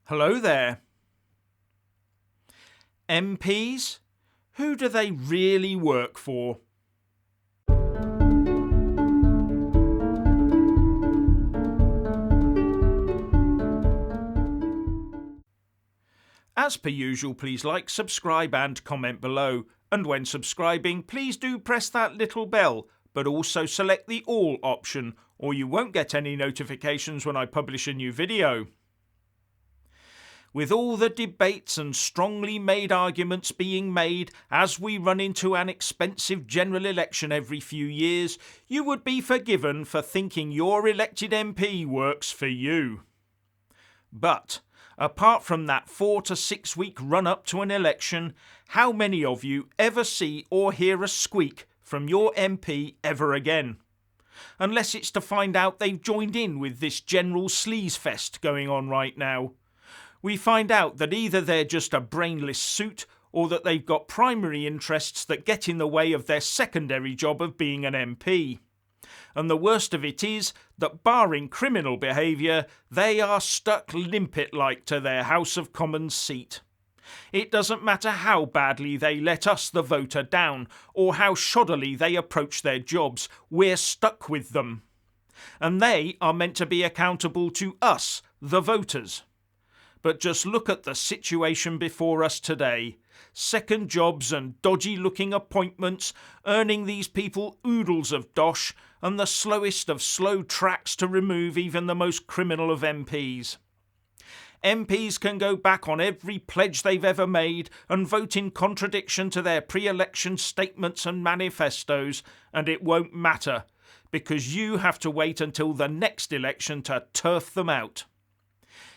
Hello there. MPs? Who do they really work for? As per usual, please like, subscribe and comment below. And when subscribing, please do press that little bell, but also select the all option, or you won't get any notifications when I publish a new video. With all the debates and strongly made arguments being made as we run into an expensive general election every few years, you would be forgiven for thinking your elected MP works for you. But apart from that 4 to 6 week run up to an election, how many of you ever see or hear a squeak from your MP ever again? Unless it's to find out they've joined in with this general sleaze fest going on right now. We find out that either they're just a brainless suit or that they've got primary interests that get in the way of their secondary job of being an MP. And the worst of it is that barring criminal behaviour, they are stuck limpet-like to their House of Commons seat. It doesn't matter how badly they let us, the voter, down, or how shoddily they approach their jobs, we're stuck with them. And they are meant to be accountable to us, the voters. But just look at the situation before us today. Second jobs and dodgy-looking appointments, earning these people oodles of dosh, and the slowest of slow tracks to remove even the most criminal of MPs. MPs can go back on every pledge they've ever made and vote in contradiction to their pre-election statements and manifestos, and it won't matter, because you have to wait until the next election to turf them out.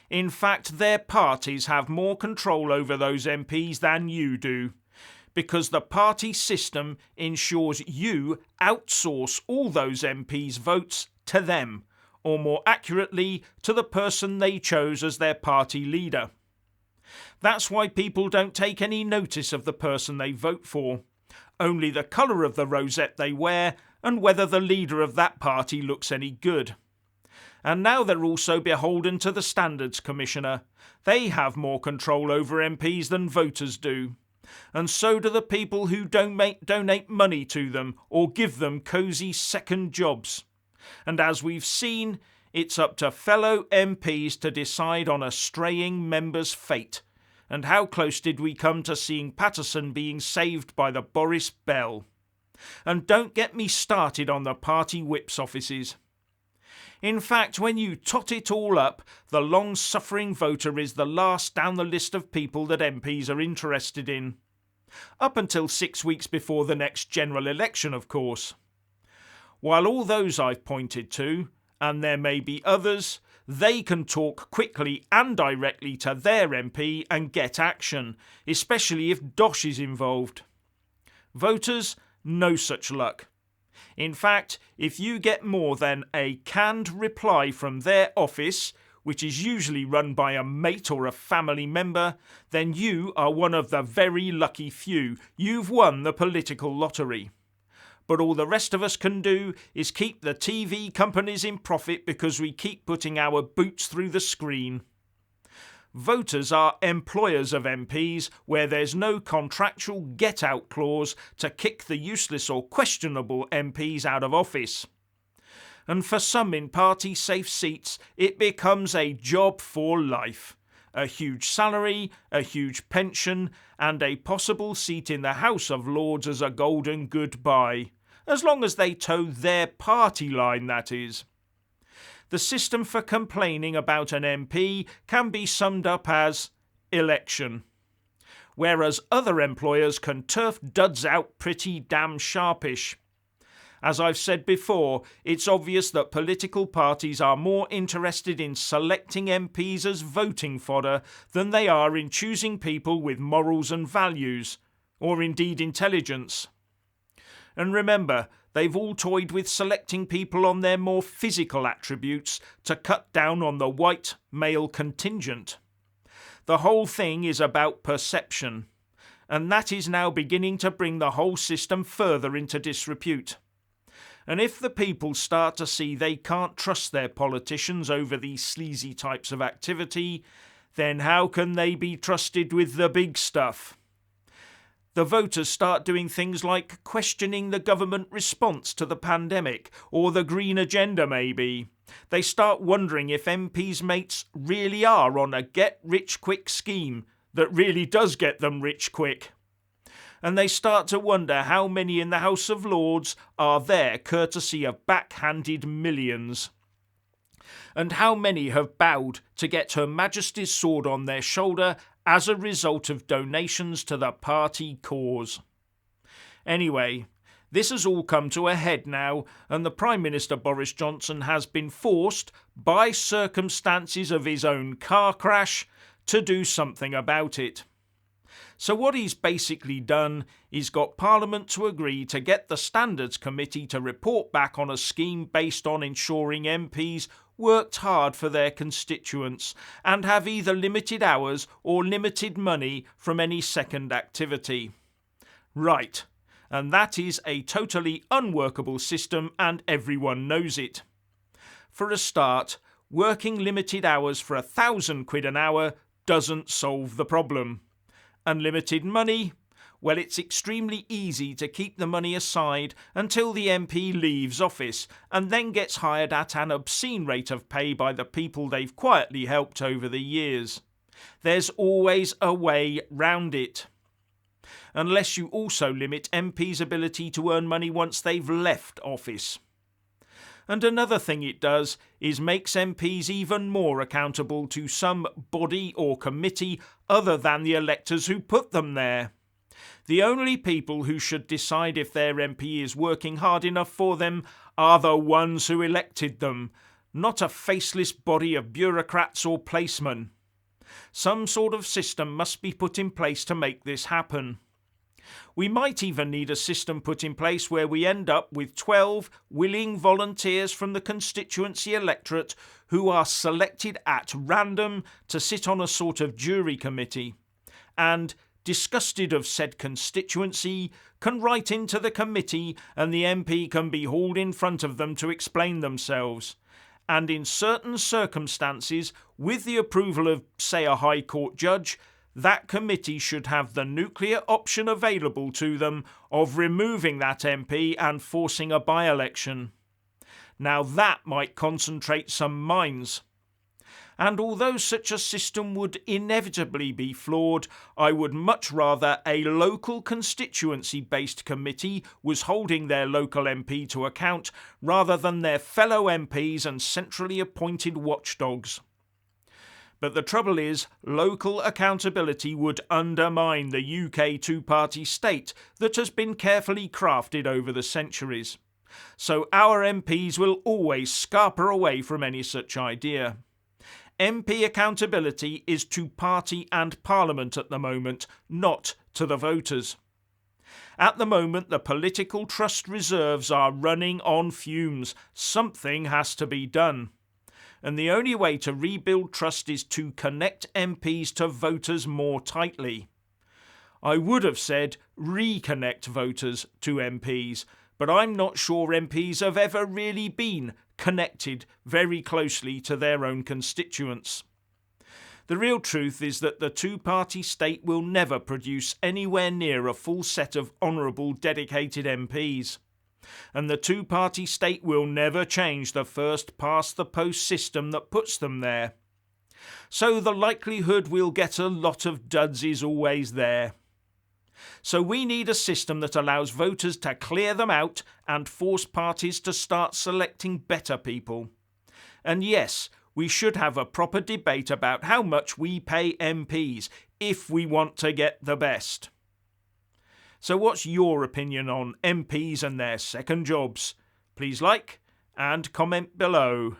In fact, their parties have more control over those MPs than you do, because the party system ensures you outsource all those MPs' votes to them, or more accurately, to the person they chose as their party leader. That's why people don't take any notice of the person they vote for, only the colour of the rosette they wear and whether the leader of that party looks any good. And now they're also beholden to the Standards Commissioner. They have more control over MPs than voters do. And so do the people who donate money to them or give them cosy second jobs. And as we've seen, it's up to fellow MPs to decide on a straying member's fate. And how close did we come to seeing Patterson being saved by the Boris Bell? And don't get me started on the party whip's offices. In fact, when you tot it all up, the long-suffering voter is the last down the list of people that MPs are interested in. Up until 6 weeks before the next general election, of course. While all those I've pointed to, and there may be others, they can talk quickly and directly to their MP and get action, especially if dosh is involved. Voters, no such luck. In fact, if you get more than a canned reply from their office, which is usually run by a mate or a family member, then you are one of the very lucky few. You've won the political lottery. But all the rest of us can do is keep the TV companies in profit because we keep putting our boots through the screen. Voters are employers of MPs where there's no contractual get-out clause to kick the useless or questionable MPs out of office. And for some in party-safe seats, it becomes a job for life. A huge salary, a huge pension, and a possible seat in the House of Lords as a golden goodbye. As long as they toe their party line, that is. The system for complaining about an MP can be summed up as election. Whereas other employers can turf duds out pretty damn sharpish. As I've said before, it's obvious that political parties are more interested in selecting MPs as voting fodder than they are in choosing people with morals and values, or indeed intelligence. And remember, they've all toyed with selecting people on their more physical attributes to cut down on the white male contingent. The whole thing is about perception, and that is now beginning to bring the whole system further into disrepute. And if the people start to see they can't trust their politicians over these sleazy types of activity, then how can they be trusted with the big stuff? The voters start doing things like questioning the government response to the pandemic, or the green agenda maybe. They start wondering if MPs' mates really are on a get-rich-quick scheme that really does get them rich quick. And they start to wonder how many in the House of Lords are there courtesy of backhanded millions. And how many have bowed to get Her Majesty's sword on their shoulder as a result of donations to the party cause. Anyway, this has all come to a head now, and the Prime Minister Boris Johnson has been forced, by circumstances of his own car crash, to do something about it. So what he's basically done is got Parliament to agree to get the Standards Committee to report back on a scheme based on ensuring MPs worked hard for their constituents and have either limited hours or limited money from any second activity. Right, and that is a totally unworkable system and everyone knows it. For a start, working limited hours for £1,000 an hour doesn't solve the problem. Unlimited money? Well, it's extremely easy to keep the money aside until the MP leaves office and then gets hired at an obscene rate of pay by the people they've quietly helped over the years. There's always a way round it. Unless you also limit MPs' ability to earn money once they've left office. And another thing it does is makes MPs even more accountable to some body or committee other than the electors who put them there. The only people who should decide if their MP is working hard enough for them are the ones who elected them, not a faceless body of bureaucrats or placemen. Some sort of system must be put in place to make this happen. We might even need a system put in place where we end up with 12 willing volunteers from the constituency electorate who are selected at random to sit on a sort of jury committee and, disgusted of said constituency, can write into the committee and the MP can be hauled in front of them to explain themselves. And in certain circumstances, with the approval of, say, a High Court judge, that committee should have the nuclear option available to them of removing that MP and forcing a by-election. Now that might concentrate some minds. And although such a system would inevitably be flawed, I would much rather a local constituency-based committee was holding their local MP to account rather than their fellow MPs and centrally appointed watchdogs. But the trouble is, local accountability would undermine the UK two-party state that has been carefully crafted over the centuries. So our MPs will always scarper away from any such idea. MP accountability is to party and Parliament at the moment, not to the voters. At the moment, the political trust reserves are running on fumes. Something has to be done. And the only way to rebuild trust is to connect MPs to voters more tightly. I would have said reconnect voters to MPs, but I'm not sure MPs have ever really been connected very closely to their own constituents. The real truth is that the two-party state will never produce anywhere near a full set of honourable, dedicated MPs. And the two-party state will never change the first-past-the-post system that puts them there. So the likelihood we'll get a lot of duds is always there. So we need a system that allows voters to clear them out and force parties to start selecting better people. And yes, we should have a proper debate about how much we pay MPs if we want to get the best. So what's your opinion on MPs and their second jobs? Please like and comment below.